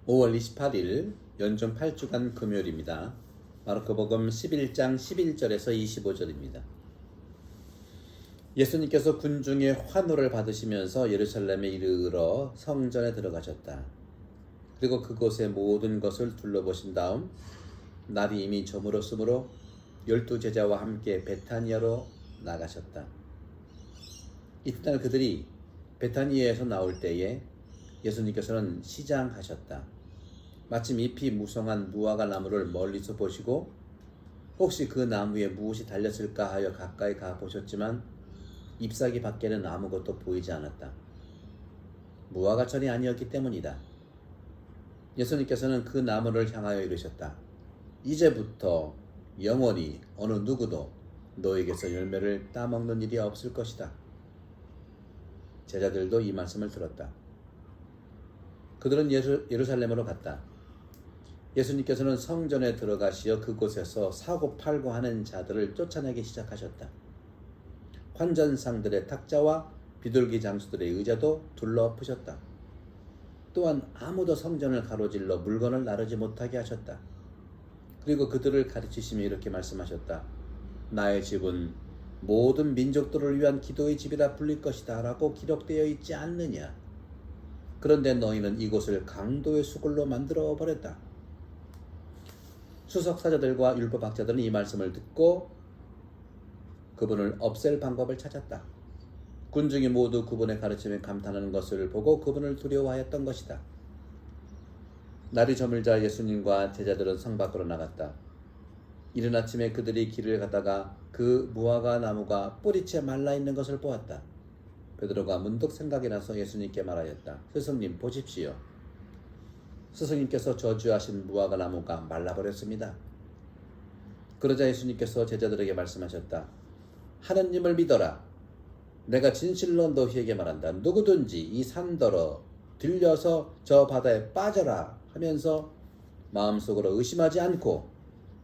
5월 28일 연중 8주간 금요일입니다. 마르코복음 11장 11절에서 25절입니다. 예수님께서 군중의 환호를 받으시면서 예루살렘에 이르러 성전에 들어가셨다. 그리고 그곳의 모든 것을 둘러보신 다음 날이 이미 저물었으므로 12제자와 함께 베타니아로 나가셨다. 이튿날 그들이 베타니아에서 나올 때에 예수님께서는 시장하셨다. 마침 잎이 무성한 무화과 나무를 멀리서 보시고 혹시 그 나무에 무엇이 달렸을까 하여 가까이 가 보셨지만 잎사귀 밖에는 아무것도 보이지 않았다. 무화과철이 아니었기 때문이다. 예수님께서는 그 나무를 향하여 이르셨다. 이제부터 영원히 어느 누구도 너에게서 열매를 따먹는 일이 없을 것이다. 제자들도 이 말씀을 들었다. 그들은 예루살렘으로 갔다. 예수님께서는 성전에 들어가시어 그곳에서 사고 팔고 하는 자들을 쫓아내기 시작하셨다. 환전상들의 탁자와 비둘기 장수들의 의자도 둘러엎으셨다. 또한 아무도 성전을 가로질러 물건을 나르지 못하게 하셨다. 그리고 그들을 가르치시며 이렇게 말씀하셨다. 나의 집은 모든 민족들을 위한 기도의 집이라 불릴 것이다 라고 기록되어 있지 않느냐. 그런데 너희는 이곳을 강도의 수굴로 만들어 버렸다. 수석사자들과 율법학자들은 이 말씀을 듣고 그분을 없앨 방법을 찾았다. 군중이 모두 그분의 가르침에 감탄하는 것을 보고 그분을 두려워하였던 것이다. 날이 저물자 예수님과 제자들은 성 밖으로 나갔다. 이른 아침에 그들이 길을 가다가 그 무화과 나무가 뿌리채 말라있는 것을 보았다. 베드로가 문득 생각이 나서 예수님께 말하였다. 스승님 보십시오. 스승님께서 저주하신 무화과 나무가 말라버렸습니다. 그러자 예수님께서 제자들에게 말씀하셨다. 하느님을 믿어라. 내가 진실로 너희에게 말한다. 누구든지 이 산더러 들려서 저 바다에 빠져라 하면서 마음속으로 의심하지 않고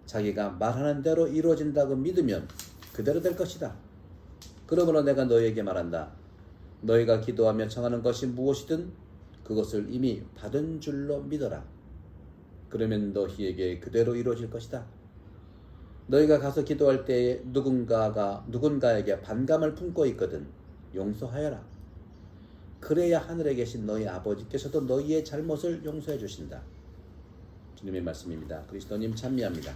자기가 말하는 대로 이루어진다고 믿으면 그대로 될 것이다. 그러므로 내가 너희에게 말한다. 너희가 기도하며 청하는 것이 무엇이든 그것을 이미 받은 줄로 믿어라. 그러면 너희에게 그대로 이루어질 것이다. 너희가 가서 기도할 때에 누군가에게 반감을 품고 있거든 용서하여라. 그래야 하늘에 계신 너희 아버지께서도 너희의 잘못을 용서해 주신다. 주님의 말씀입니다. 그리스도님 찬미합니다.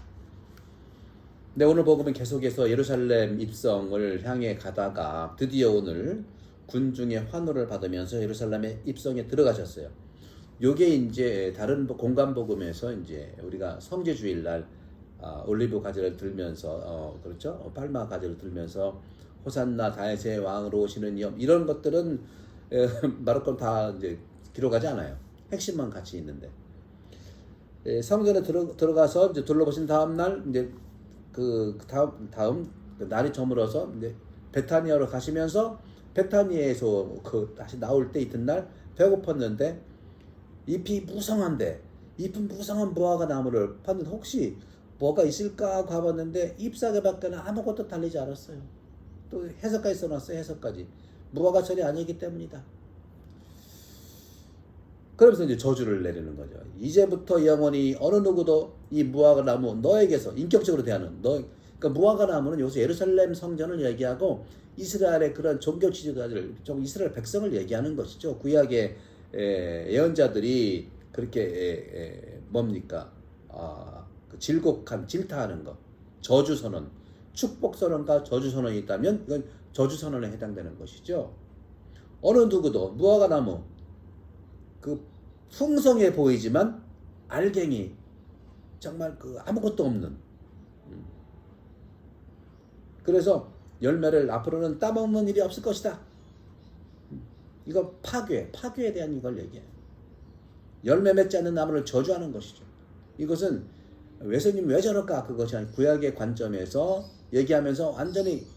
네, 오늘 복음은 계속해서 예루살렘 입성을 향해 가다가 드디어 오늘 군중의 환호를 받으면서 예루살렘의 입성에 들어가셨어요. 요게 이제 다른 공간 복음에서 이제 우리가 성지 주일날 올리브 가지를 들면서 그렇죠? 팔마 가지를 들면서 호산나 다윗의 왕으로 오시는 이엄 이런 것들은 마르코는 다 이제 기록하지 않아요. 핵심만 같이 있는데 성전에 들어가서 이제 둘러보신 다음 날 이제 그 다음 날이 저물어서 이제 베타니아로 가시면서 베타니아에서 다시 나올 때 이튿날 배고팠는데 잎이 무성한데 잎은 무성한 무화과 나무를 봤는데 혹시 뭐가 있을까 하고 가봤는데 잎사귀밖에는 아무것도 달리지 않았어요. 또 해석까지 써놨어요. 해석까지 무화과철이 아니기 때문이다. 그러면서 이제 저주를 내리는 거죠. 이제부터 영원히 어느 누구도 이 무화과 나무 너에게서 인격적으로 대하는 그러니까 무화과 나무는 여기서 예루살렘 성전을 얘기하고 이스라엘의 그런 종교 지도자들, 이스라엘 백성을 얘기하는 것이죠. 구약의 예언자들이 그렇게 뭡니까? 그 질곡한 질타하는 것, 저주 선언, 축복 선언과 저주 선언이 있다면 이건 저주 선언에 해당되는 것이죠. 어느 누구도 무화과 나무 그 풍성해 보이지만 알갱이 정말 그 아무것도 없는 그래서 열매를 앞으로는 따먹는 일이 없을 것이다. 이거 파괴에 대한 이걸 얘기해요. 열매 맺지 않는 나무를 저주하는 것이죠. 이것은 예수님 왜 저럴까 그것이 아니라 구약의 관점에서 얘기하면서 완전히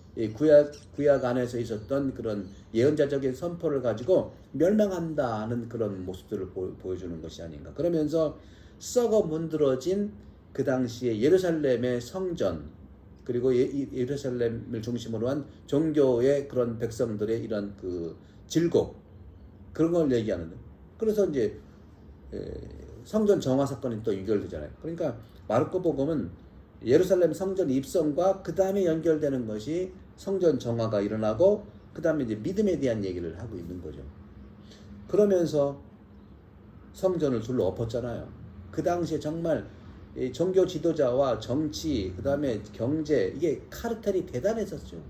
구약 안에서 있었던 그런 예언자적인 선포를 가지고 멸망한다 하는 그런 모습들을 보여주는 것이 아닌가. 그러면서 썩어 문드러진 그 당시에 예루살렘의 성전 그리고 예루살렘을 중심으로 한 종교의 그런 백성들의 이런 그 질곡 그런 걸 얘기하는데 그래서 이제 성전 정화 사건이 또 연결되잖아요. 그러니까 마르코 복음은 예루살렘 성전 입성과 그 다음에 연결되는 것이 성전 정화가 일어나고 그 다음에 이제 믿음에 대한 얘기를 하고 있는 거죠. 그러면서 성전을 둘러 엎었잖아요. 그 당시에 정말 이 종교 지도자와 정치, 그 다음에 경제, 이게 카르텔이 대단했었죠.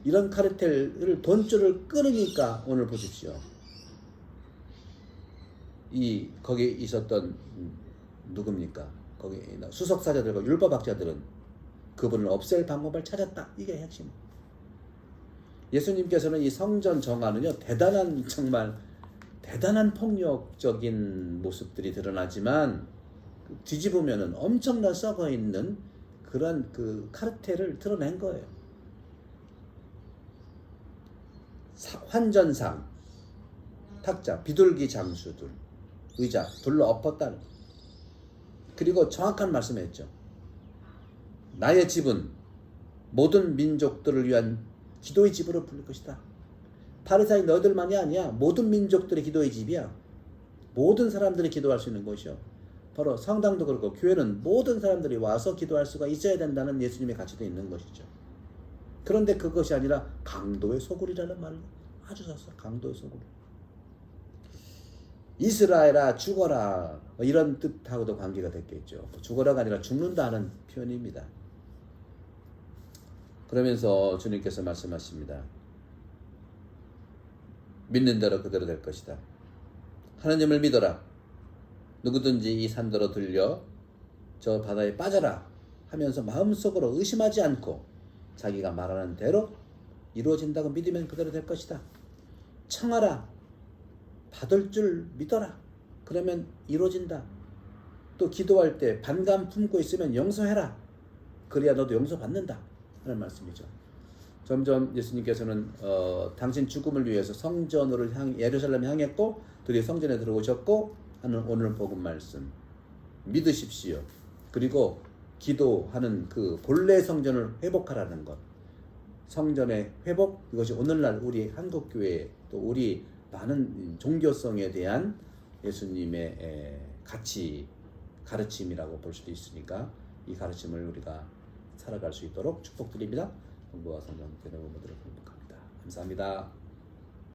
이런 카르텔을 돈줄을 끊으니까 오늘 보십시오. 거기 있었던 누굽니까? 거기 수석사자들과 율법학자들은 그분을 없앨 방법을 찾았다. 이게 핵심. 예수님께서는 이 성전 정화는요, 정말 대단한 폭력적인 모습들이 드러나지만 뒤집으면은 엄청나 썩어 있는 그런 그 카르텔을 드러낸 거예요. 환전상, 탁자, 비둘기 장수들, 의자 둘러 엎었다는. 그리고 정확한 말씀을 했죠. 나의 집은 모든 민족들을 위한 기도의 집으로 부를 것이다. 바리사인 너희들만이 아니야. 모든 민족들의 기도의 집이야. 모든 사람들이 기도할 수 있는 곳이요. 바로 성당도 그렇고 교회는 모든 사람들이 와서 기도할 수가 있어야 된다는 예수님의 가치도 있는 것이죠. 그런데 그것이 아니라 강도의 소굴이라는 말을 아주 썼어요. 강도의 소굴. 이스라엘아 죽어라 이런 뜻하고도 관계가 됐겠죠. 죽어라가 아니라 죽는다는 표현입니다. 그러면서 주님께서 말씀하십니다. 믿는 대로 그대로 될 것이다. 하나님을 믿어라. 누구든지 이 산더러 들려 저 바다에 빠져라 하면서 마음속으로 의심하지 않고 자기가 말하는 대로 이루어진다고 믿으면 그대로 될 것이다. 청하라. 받을 줄 믿어라. 그러면 이루어진다. 또 기도할 때 반감 품고 있으면 용서해라. 그래야 너도 용서받는다 하는 말씀이죠. 점점 예수님께서는 당신 죽음을 위해서 성전으로 예루살렘 향했고 드디어 성전에 들어오셨고 하는 오늘 복음 말씀 믿으십시오. 그리고 기도하는 그 본래 성전을 회복하라는 것. 성전의 회복, 이것이 오늘날 우리 한국교회 또 우리 많은 종교성에 대한 예수님의 가르침이라고 볼 수도 있으니까 이 가르침을 우리가 살아갈 수 있도록 축복드립니다. 공부와 성경 되는 모두를 행복합니다. 감사합니다.